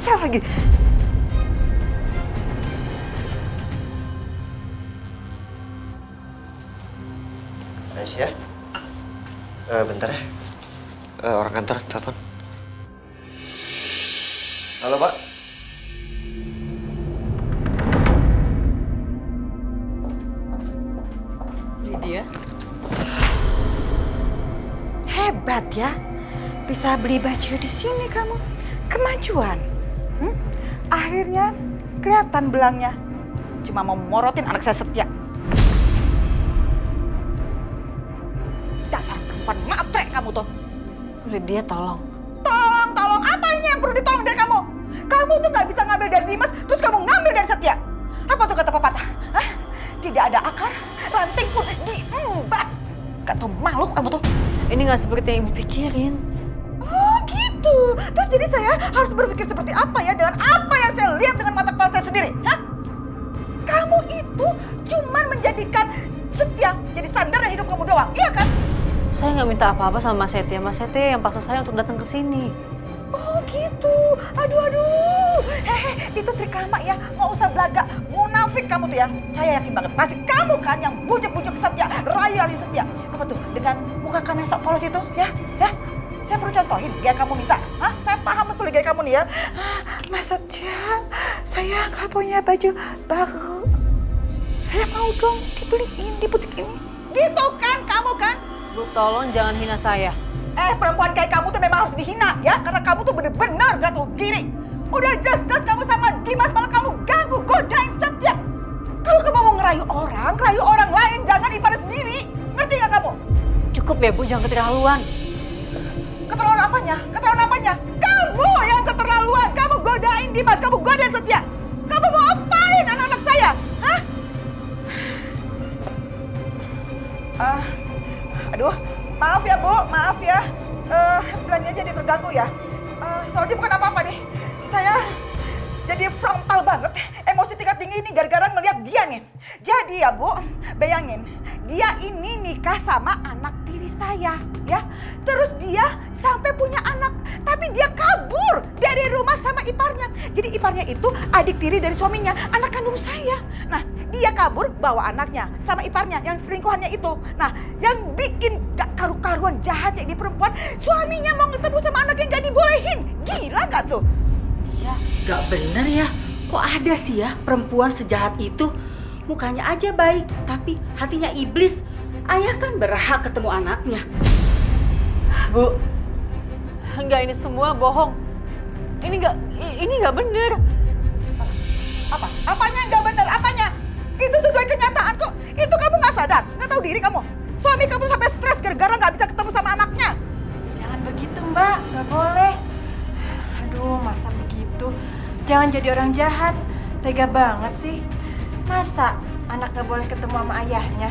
bisa lagi. Aisyah, bentar ya. Orang kantor telepon. Halo, Pak. Lydia? Hebat ya, bisa beli baju di sini kamu. Kemajuan. Akhirnya kelihatan belangnya. Cuma mau morotin anak saya Setia. Dasar perempuan matre kamu tuh. Lydia, tolong. Tolong, apa ini yang perlu ditolong dari kamu? Kamu tuh gak bisa ngambil dari Dimas, terus kamu ngambil dari Setia. Apa tuh kata pepatah? Hah? Tidak ada akar, ranting pun diembat. Gak tau malu kamu tuh. Ini nggak seperti yang ibu pikirin. Oh gitu. Terus jadi saya harus berpikir seperti apa ya dengan apa yang saya lihat dengan mata kepala saya sendiri? Hah? Kamu itu cuman menjadikan Setia jadi sandaran hidup kamu doang, iya kan? Saya nggak minta apa-apa sama Mas Setia. Mas Setia yang paksa saya untuk datang ke sini. Oh gitu. Aduh. Itu trik lama ya. Nggak usah belaga. Munafik kamu tuh ya. Saya yakin banget. Pasti kamu kan yang bujuk-bujuk Setia. Rayain Setia. Apa tuh? Dengan muka kamu yang sok polos itu ya? Ya? Saya perlu contohin gaya kamu minta. Hah? Saya paham betul gaya kamu nih ya. Mas Setia, saya nggak punya baju baru. Saya mau dong dibeliin di butik ini. Gitu kan kamu kan? Bu, tolong jangan hina saya. Perempuan kayak kamu tuh memang harus dihina ya, karena kamu tuh bener-bener gak tahu diri. Udah jelas-jelas kamu sama Dimas malah kamu ganggu, godain Setia. Kalau kamu mau ngerayu orang lain, jangan ipar sendiri. Ngerti gak kamu? Cukup ya, Bu, jangan keterlaluan. Keterlaluan apanya? Keterlaluan apanya? Kamu yang keterlaluan. Kamu godain Dimas, kamu godain Setia. Kamu mau apain anak-anak saya? Hah? Aduh, maaf ya Bu, maaf ya. Belanjanya jadi terganggu ya. Soalnya bukan apa-apa nih. Saya jadi frontal banget. Emosi tingkat tinggi ini gara-gara ngeliat dia nih. Jadi ya Bu, bayangin. Dia ini nikah sama anak tiri saya ya. Terus dia sampai punya anak. Tapi dia kabur dari rumah sama iparnya. Jadi iparnya itu adik tiri dari suaminya, anak kandung saya. Nah, dia kabur bawa anaknya sama iparnya yang selingkuhannya itu. Nah, yang bikin gak karu-karuan jahatnya di perempuan, suaminya mau ketemu sama anak yang gak dibolehin. Gila gak tuh? Iya, gak bener ya. Kok ada sih ya perempuan sejahat itu? Mukanya aja baik, tapi hatinya iblis. Ayah kan berhak ketemu anaknya. Bu, enggak, ini semua bohong. Ini nggak bener. Apa? Apanya nggak benar? Apanya? Itu sesuai kenyataan kok. Itu kamu nggak sadar? Nggak tahu diri kamu? Suami kamu sampai stres gara-gara nggak bisa ketemu sama anaknya. Jangan begitu Mbak, nggak boleh. Aduh, masa begitu? Jangan jadi orang jahat. Tega banget sih. Masa anak nggak boleh ketemu sama ayahnya?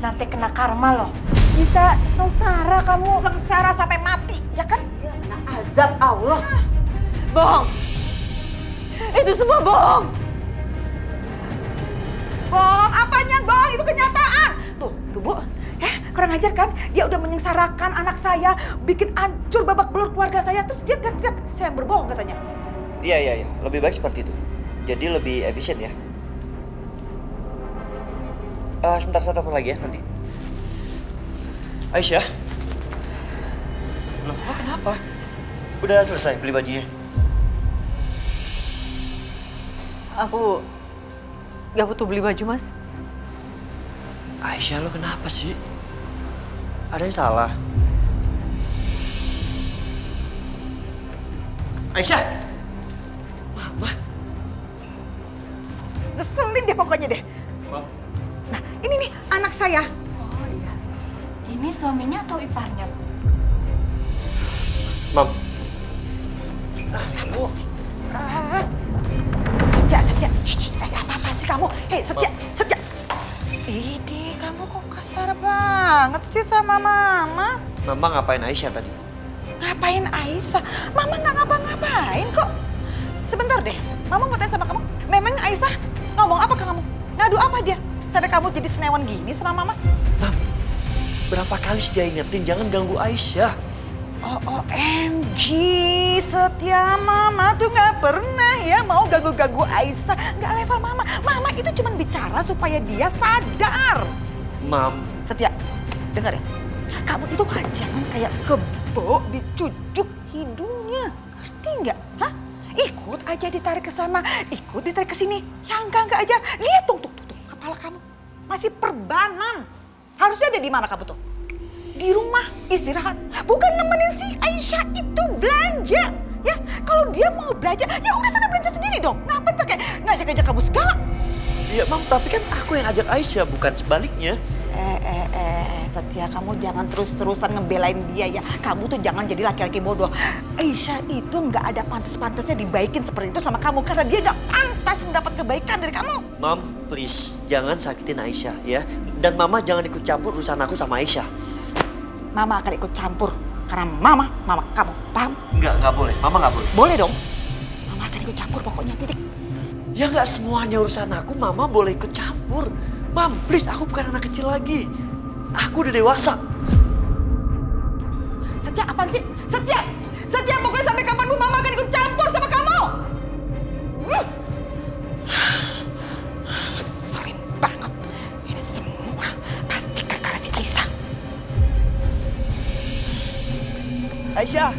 Nanti kena karma loh. Bisa sengsara kamu. Sengsara sampai mati, ya kan? Kena azab Allah. Bohong. Itu semua bohong. Bohong, apanya bohong? Itu kenyataan. Tuh Bu. Kurang ajar kan? Dia udah menyengsarakan anak saya, bikin hancur babak belur keluarga saya. Terus dia teriak-teriak, saya yang berbohong katanya. Iya. Lebih baik seperti itu. Jadi lebih efisien ya. Sebentar saya telepon lagi ya nanti. Aisyah. Loh, lo kenapa? Udah selesai beli bajunya? Aku nggak butuh beli baju, Mas. Aisyah, lo kenapa sih? Ada yang salah? Aisyah! Mama? Ngeselin deh pokoknya deh. Mam. Nah, ini nih anak saya. Oh iya. Ini suaminya atau iparnya? Mam. Apa sih? Setia. Apa-apaan sih kamu? Hei, Setia. Ini kamu kok kasar banget sih sama Mama? Mama ngapain Aisyah tadi? Ngapain Aisyah? Mama nggak ngapa-ngapain kok. Sebentar deh, Mama mau tanya sama kamu. Memang Aisyah ngomong apa ke kamu? Ngadu apa dia? Sampai kamu jadi senewan gini sama Mama? Mam, berapa kali Setia ingetin jangan ganggu Aisyah. OMG, Setia, Mama tuh nggak pernah ganggu Aisyah. Nggak level mama. Mama itu cuma bicara supaya dia sadar. Mam, Setia, dengar ya. Kamu itu jangan kayak kebo dicucuk hidungnya. Ngerti nggak? Hah? Ikut aja ditarik ke sana, ikut ditarik ke sini. Ya enggak aja. Lihat tuh, kepala kamu masih perbanan. Harusnya ada di mana kamu tuh? Di rumah istirahat. Bukan nemenin si Aisyah itu belanja. Ya, kalau dia mau belanja, ya udah sana belanja sendiri dong. Ngapain pakai ngajak-ngajak kamu segala? iya Mam, tapi kan aku yang ajak Aisyah, bukan sebaliknya. Setia, kamu jangan terus-terusan ngebelain dia ya. Kamu tuh jangan jadi laki-laki bodoh. Aisyah itu nggak ada pantas-pantasnya dibaikin seperti itu sama kamu. Karena dia nggak pantas mendapat kebaikan dari kamu. Mam, please, jangan sakitin Aisyah ya. Dan Mama jangan ikut campur urusan aku sama Aisyah. Mama akan ikut campur. Karena mama kamu. Paham? Nggak boleh. Mama nggak boleh. Boleh dong. Mama akan ikut campur pokoknya, titik. Ya nggak semuanya urusan aku, Mama boleh ikut campur. Mam, please, aku bukan anak kecil lagi. Aku udah dewasa. Setia, apaan sih? Setia, pokoknya sampai kapanpun Mama akan ikut campur sama kamu. Ngeselin banget. Ini semua pasti gara-gara si Aisyah. Aisyah.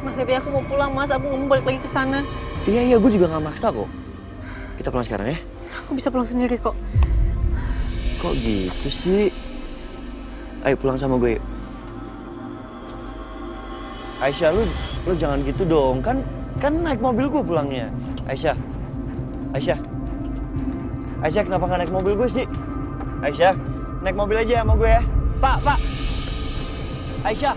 Mas Setia, aku mau pulang Mas, aku nggak mau balik lagi ke sana. Iya, gue juga gak maksa kok. Kita pulang sekarang ya. Aku bisa pulang sendiri kok. Kok gitu sih? Ayo pulang sama gue. Aisyah, lu jangan gitu dong. Kan naik mobil gue pulangnya. Aisyah, kenapa gak naik mobil gue sih? Aisyah, naik mobil aja sama gue ya. Pak. Aisyah.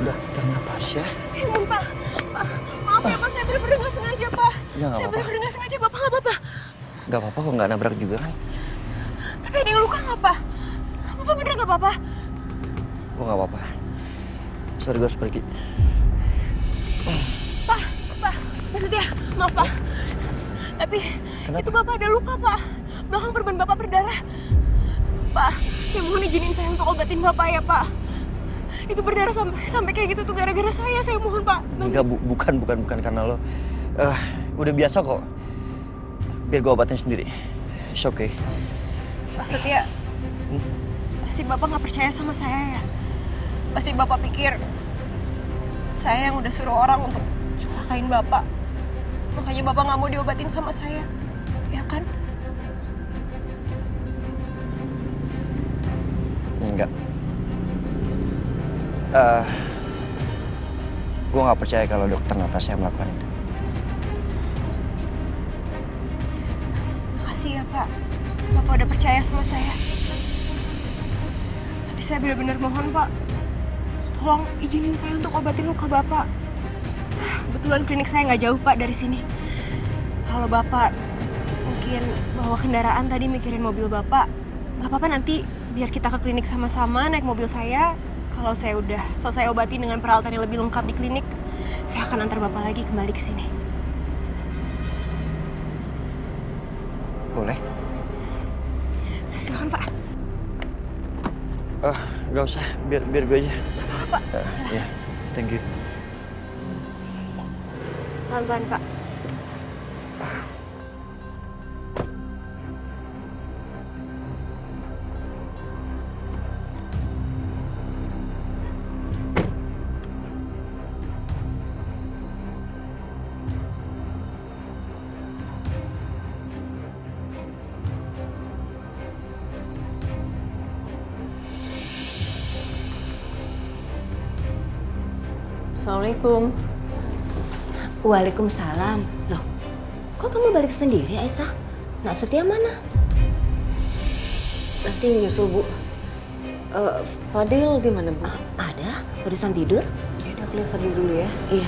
Dokter Natasha. Ya ampun, Pak. Maaf ya, Pak. Saya bener-bener nggak sengaja, Pak. Ya, nggak Saya apa-apa. bener-bener nggak sengaja, Bapak. Nggak apa-apa. Gak apa-apa kok, gak nabrak juga kan. Tapi ada yang luka nggak, Pak? Bapak bener nggak apa-apa? Gue gak apa-apa. Sorry, gue harus pergi. Pak. Mas Setia, maaf, Pak. Tapi Kenapa? itu Bapak ada luka, Pak. Belakang perban Bapak berdarah. Pak, saya mohon izinin saya untuk obatin Bapak ya, Pak. Itu berdarah sampai kayak gitu tuh gara-gara saya mohon, Pak. Enggak, bukan karena lo. Udah biasa kok. Biar gue obatin sendiri. It's okay. Pak Setia, pasti Bapak nggak percaya sama saya ya? Pasti Bapak pikir saya yang udah suruh orang untuk celakain Bapak. Makanya Bapak nggak mau diobatin sama saya, ya kan? Enggak. Gue gak percaya kalau dokter Natasha melakukan itu. Makasih ya Pak, Bapak udah percaya sama saya. Tapi saya benar-benar mohon Pak, tolong izinin saya untuk obatin luka Bapak. Kebetulan klinik saya nggak jauh Pak dari sini. Kalau Bapak mungkin bawa kendaraan tadi mikirin mobil Bapak, nggak apa-apa nanti biar kita ke klinik sama-sama naik mobil saya. Kalau saya udah selesai obati dengan peralatan yang lebih lengkap di klinik, saya akan antar Bapak lagi kembali ke sini. Boleh? Silakan Pak. Gak usah, biar gue aja. Pak. Ya, thank you. Pelan-pelan Pak. Assalamualaikum. Waalaikumsalam. Loh, kok kamu balik sendiri, Aisyah? Nak Setia mana? Nanti nyusul Bu. Fadil di mana Bu? Ada, barusan tidur. Ya udah, aku lihat Fadil dulu ya. Iya.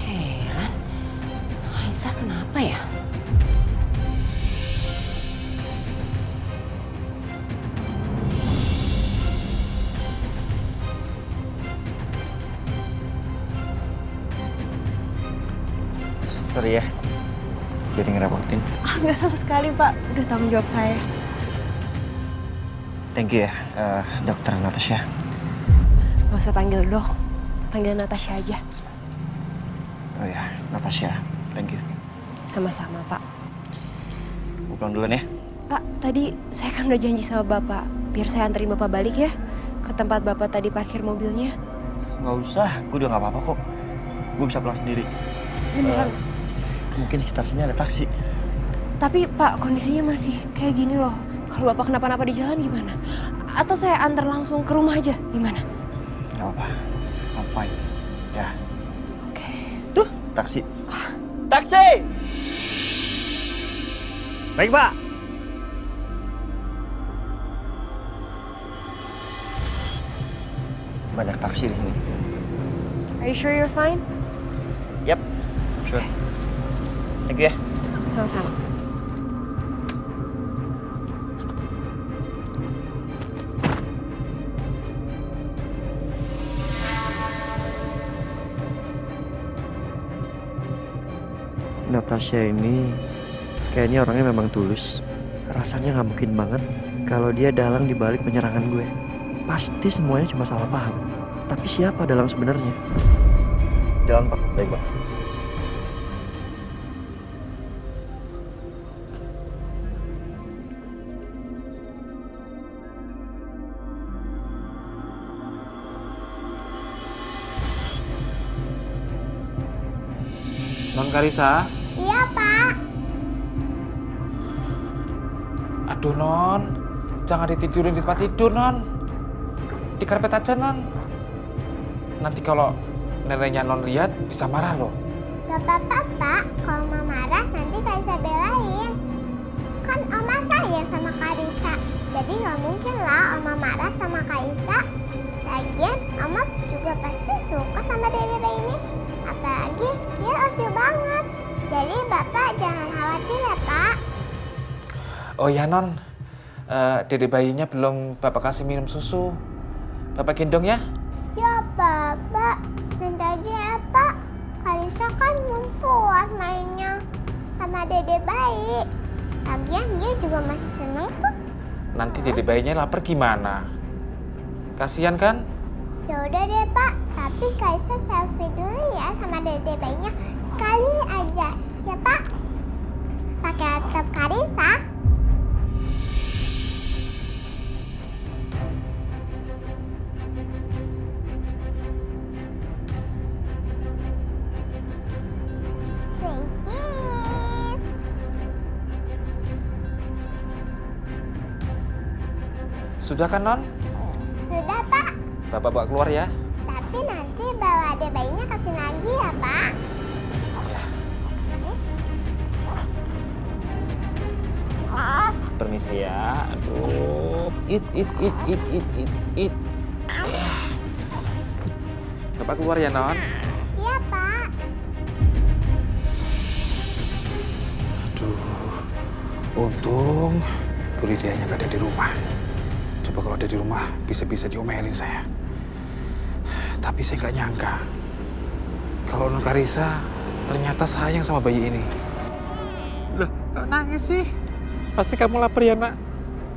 Heran, Aisyah kenapa ya? Sorry ya, jadi ngerepotin. Nggak sama sekali, Pak. Udah tanggung jawab saya. Thank you ya, Dokter Natasha. Nggak usah panggil dok. Panggil Natasha aja. Oh ya, Natasha. Thank you. Sama-sama, Pak. Gue pulang duluan ya. Pak, tadi saya kan udah janji sama Bapak. Biar saya anterin Bapak balik ya. Ke tempat Bapak tadi parkir mobilnya. Nggak usah, gue udah nggak apa-apa kok. Gue bisa pulang sendiri. Beneran. Mungkin sekitar sini ada taksi. Tapi Pak, kondisinya masih kayak gini loh. Kalau Bapak kenapa-napa di jalan gimana? Atau saya antar langsung ke rumah aja, gimana? Nggak apa-apa, I'm fine. Ya. Oke. Tuh, taksi. Taksi! Baik, Pak. Banyak taksi di sini. Are you sure you're fine? Yap, sure. Thank you ya. Sama-sama. Natasha ini kayaknya orangnya memang tulus. Rasanya nggak mungkin banget kalau dia dalang di balik penyerangan gue. Pasti semuanya cuma salah paham. Tapi siapa dalang sebenarnya? Jalan, Pak. Baik, Pak. Non Karissa? Iya, Pak. Aduh, Non. Jangan ditidurin di tempat tidur, Non. Di karpet aja, Non. Nanti kalau neneknya Non lihat, bisa marah loh. Gak apa-apa, Pak. Kalau Oma marah, nanti Karissa belain. Kan Oma sayang sama Karissa. Jadi nggak mungkin lah Oma marah sama Karissa. Lagian, Oma juga pasti suka sama Dede ini. Apalagi dia lucu banget. Jadi Bapak jangan khawatir ya, Pak. Oh ya, Non. Dede bayinya belum Bapak kasih minum susu. Bapak gendong ya? Ya, Bapak. Nanti aja ya, Pak. Karissa kan belum puas mainnya sama Dede bayi. Lagian dia juga masih seneng kok. Nanti Dede bayinya lapar gimana? Kasian kan? Ya udah deh, Pak. Tapi Karissa selfie dulu ya sama Dede bayinya sekali aja. Ya, Pak. Pakai laptop Karissa. Say cheese. Sudah kan, Non? Sudah, Pak. Bapak bawa keluar ya? Tapi nanti bawa Ade bayinya ke sini lagi ya, Pak. Ya. Oh, Permisi ya. Aduh. It. Ya. Bapak keluar ya, Non? iya, Pak. Aduh. Untung Bu Lidianya nggak ada di rumah. Coba kalau ada di rumah, bisa-bisa diomelin saya. Tapi saya nggak nyangka kalau Non Karissa ternyata sayang sama bayi ini. Loh, kok nangis sih? Pasti kamu lapar ya, Nak?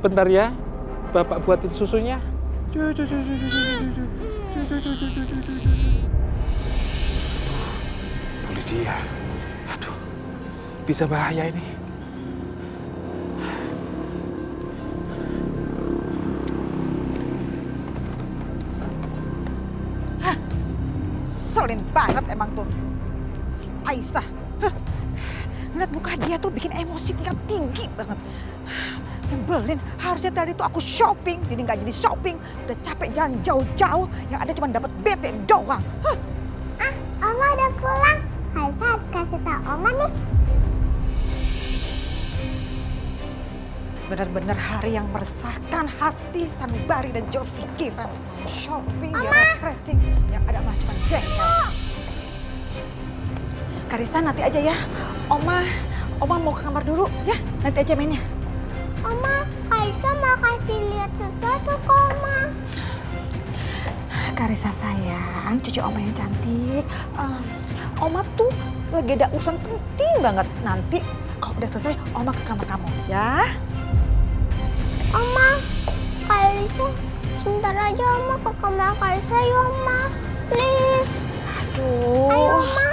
Bentar ya, Bapak buatin susunya. Bu Lydia, aduh, bisa bahaya ini. Selin banget emang tuh. Si Aisyah. Hah. Ngeliat muka dia tuh bikin emosi tingkat tinggi banget. Cembelin, harusnya tadi tuh aku shopping, jadi nggak jadi shopping. Udah capek jalan jauh-jauh, yang ada cuma dapat bete doang. Hah. Ah, Oma udah pulang. Karissa harus kasih tau Oma nih. Benar-benar hari yang meresahkan hati sanubari dan jauh pikiran. Shopping, ya refreshing, yang ada malah cuma jengkel. Karissa nanti aja ya, Oma mau ke kamar dulu ya, nanti aja mainnya. Oma, Karissa mau kasih lihat sesuatu ke Oma. Karissa sayang, cucu Oma yang cantik. Oma tuh lagi ada urusan penting banget. Nanti kalau udah selesai, Oma ke kamar kamu, ya. Oma, Karisa, sebentar aja Oma ke kamar Karisa ya Oma. Please. Aduh. Ayo Oma.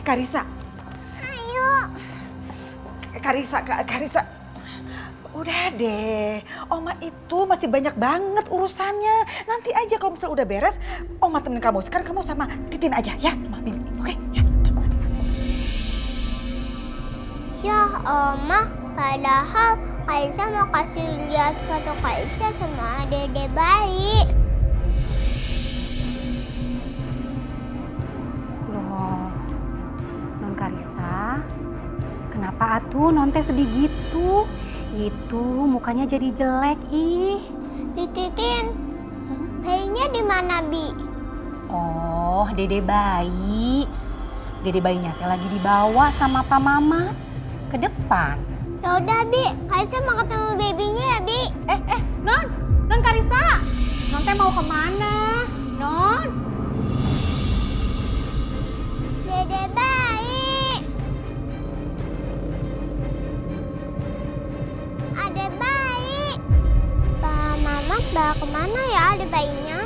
Karisa. Ayo. Karisa. Udah deh, Oma itu masih banyak banget urusannya. Nanti aja kalau misalnya udah beres, Oma temenin kamu. Sekarang kamu sama Titin aja ya, Oma Bibi. Oke? Ya. Ya Oma, padahal Kaisa mau kasih lihat foto Kaisa sama Dede bayi. Loh, Non Karisa, kenapa atuh non teh sedih gitu? Itu mukanya jadi jelek ih. Titin, bayinya di mana Bi? Oh, Dede bayi. Dede bayinya teh lagi dibawa sama Pak Mama ke depan. Ya udah Bi, Kaisa mau ketemu babynya ya Bi. Non Karisa, non teh mau kemana? Non? Dede bayi. Ada bayi. Pak Mamat bawa kemana ya ada bayinya?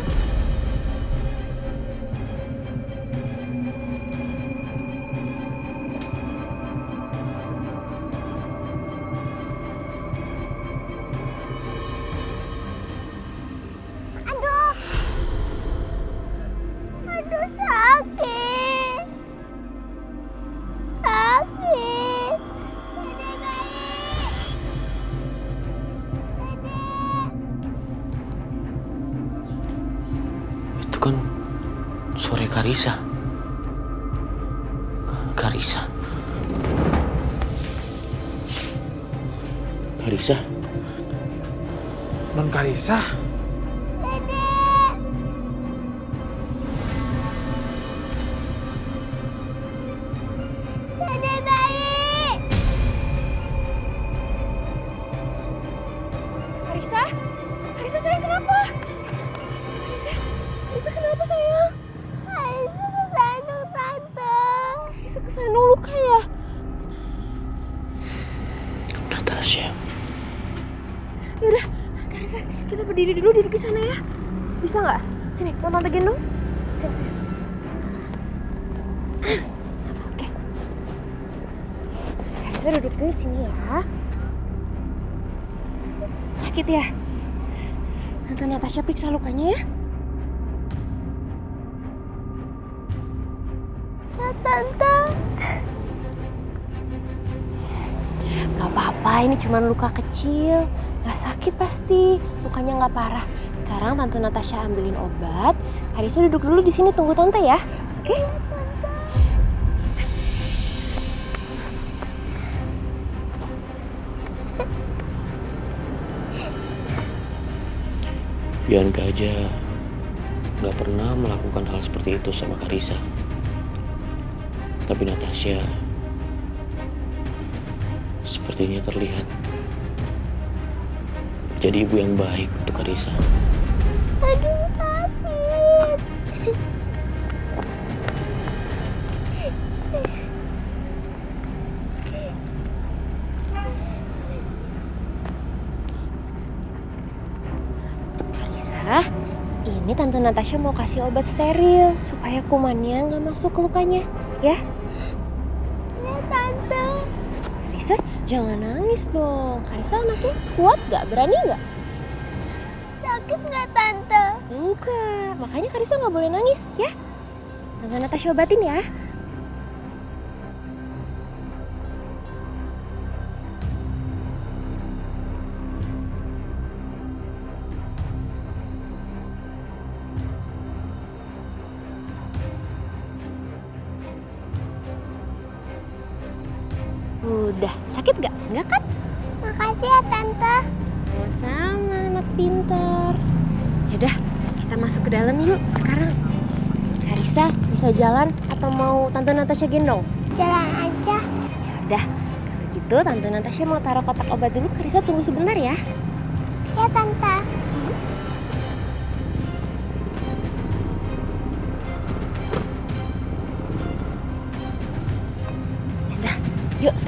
Aduh. Aduh sakit. Sakit. Dede bayi. Dede. Itu kan suara Karisa. Karisa. Karisa. Non Karisa, Dede. Dede bayi. Karisa sayang kenapa? Karisa kenapa sayang? Kaisa kesandung tante. Karisa kesandung luka ya? Natasha. Yaudah, Karisa kita berdiri dulu duduk di sana ya. Bisa nggak? Sini, mau tante gendong? Sini. Oke. Karisa duduk dulu sini ya. Sakit ya? Tante Natasha periksa lukanya ya. Ya tante. Gak apa-apa, ini cuma luka kecil. Gak sakit pasti, lukanya gak parah. Sekarang Tante Natasha ambilin obat. Karisa duduk dulu di sini tunggu Tante ya. Oke? Bianca aja nggak pernah melakukan hal seperti itu sama Karisa. Tapi Natasha sepertinya terlihat jadi ibu yang baik untuk Karisa. Aduh sakit. Karisa, ini Tante Natasha mau kasih obat steril supaya kumannya nggak masuk ke lukanya, ya? Ya tante. Karisa, jangan nangis dong. Karisa anaknya kuat nggak? Berani nggak? Sakit nggak tante? Enggak, makanya Karisa nggak boleh nangis, ya? Tante Natasha obatin ya. Udah, sakit nggak? Nggak kan? Makasih ya tante. Sama-sama, anak pintar. Yaudah, kita masuk ke dalam yuk sekarang. Karisa, bisa jalan atau mau Tante Natasha gendong? Jalan aja. Yaudah, kalau gitu Tante Natasha mau taruh kotak obat dulu. Karisa tunggu sebentar ya. Ya tante.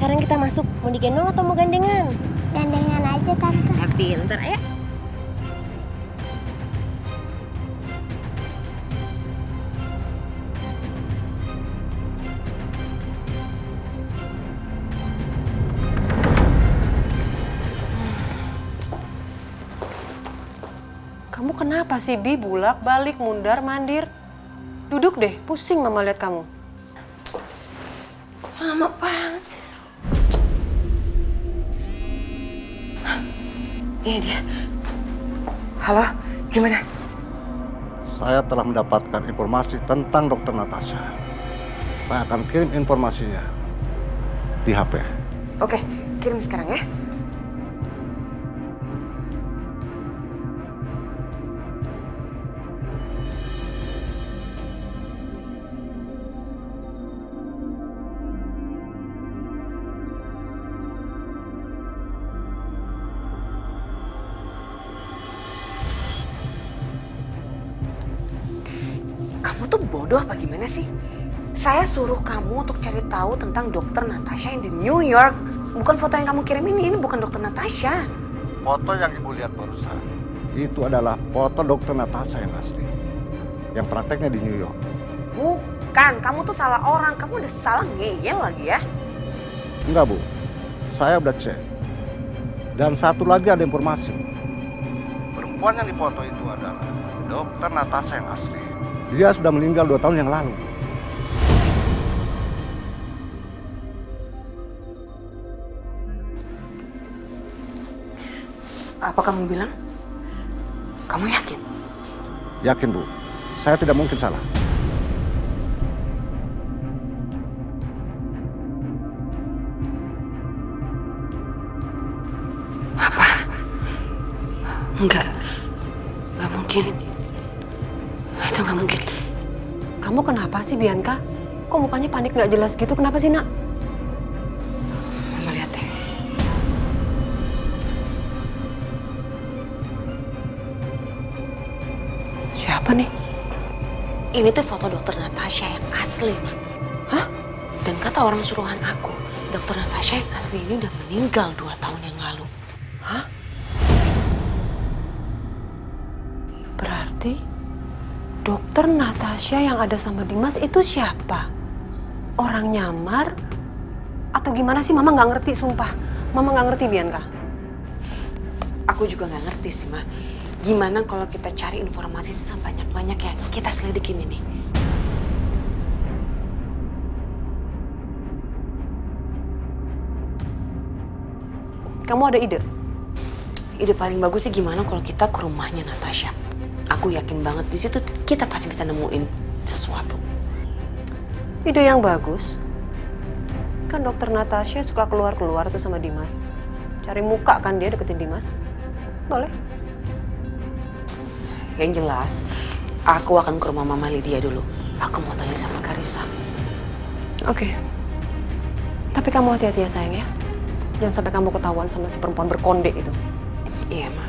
sekarang kita masuk. Mau digendong atau mau gandengan? Gandengan aja tante. Ya pinter, ayo. Kamu kenapa sih, Bi? Bulak, balik, mundar, mandir. Duduk deh, pusing Mama lihat kamu. Lama banget sih. Ini dia. Halo, gimana? Saya telah mendapatkan informasi tentang Dokter Natasha. Saya akan kirim informasinya di HP. Oke, kirim sekarang ya. Kamu tuh bodoh apa gimana sih? Saya suruh kamu untuk cari tahu tentang Dokter Natasha yang di New York. Bukan foto yang kamu kirim ini bukan Dokter Natasha. Foto yang Ibu lihat barusan, itu adalah foto Dokter Natasha yang asli. Yang prakteknya di New York. Bukan, kamu tuh salah orang. Kamu udah salah ngeyel lagi ya. Enggak, Bu. Saya udah cek. Dan satu lagi ada informasi. Perempuan yang dipoto itu adalah Dokter Natasha yang asli. Dia sudah meninggal 2 tahun yang lalu. Apa kamu bilang? Kamu yakin? Yakin, Bu. Saya tidak mungkin salah. Apa? Enggak mungkin. Itu nggak mungkin. Kamu kenapa sih, Bianca? Kok mukanya panik nggak jelas gitu? Kenapa sih, Nak? Mama lihat deh. Siapa nih? Ini tuh foto Dokter Natasha yang asli, Ma. Hah? Dan kata orang suruhan aku, Dokter Natasha yang asli ini udah meninggal 2 tahun yang lalu. Hah? Berarti Dokter Natasha yang ada sama Dimas itu siapa? Orang nyamar? Atau gimana sih? Mama nggak ngerti, sumpah. Mama nggak ngerti, Bianca. Aku juga nggak ngerti sih, Ma. Gimana kalau kita cari informasi sebanyak-banyak ya kita selidikin ini? Kamu ada ide? Ide paling bagus sih gimana kalau kita ke rumahnya Natasha. Aku yakin banget di situ kita pasti bisa nemuin sesuatu. Ide yang bagus. Kan Dokter Natasha suka keluar-keluar tuh sama Dimas. Cari muka kan dia deketin Dimas. Boleh. Yang jelas, aku akan ke rumah Mama Lydia dulu. Aku mau tanya sama Karissa. Oke. Tapi kamu hati-hati ya sayang ya. Jangan sampai kamu ketahuan sama si perempuan berkonde itu. Iya, Ma.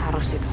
Harus itu.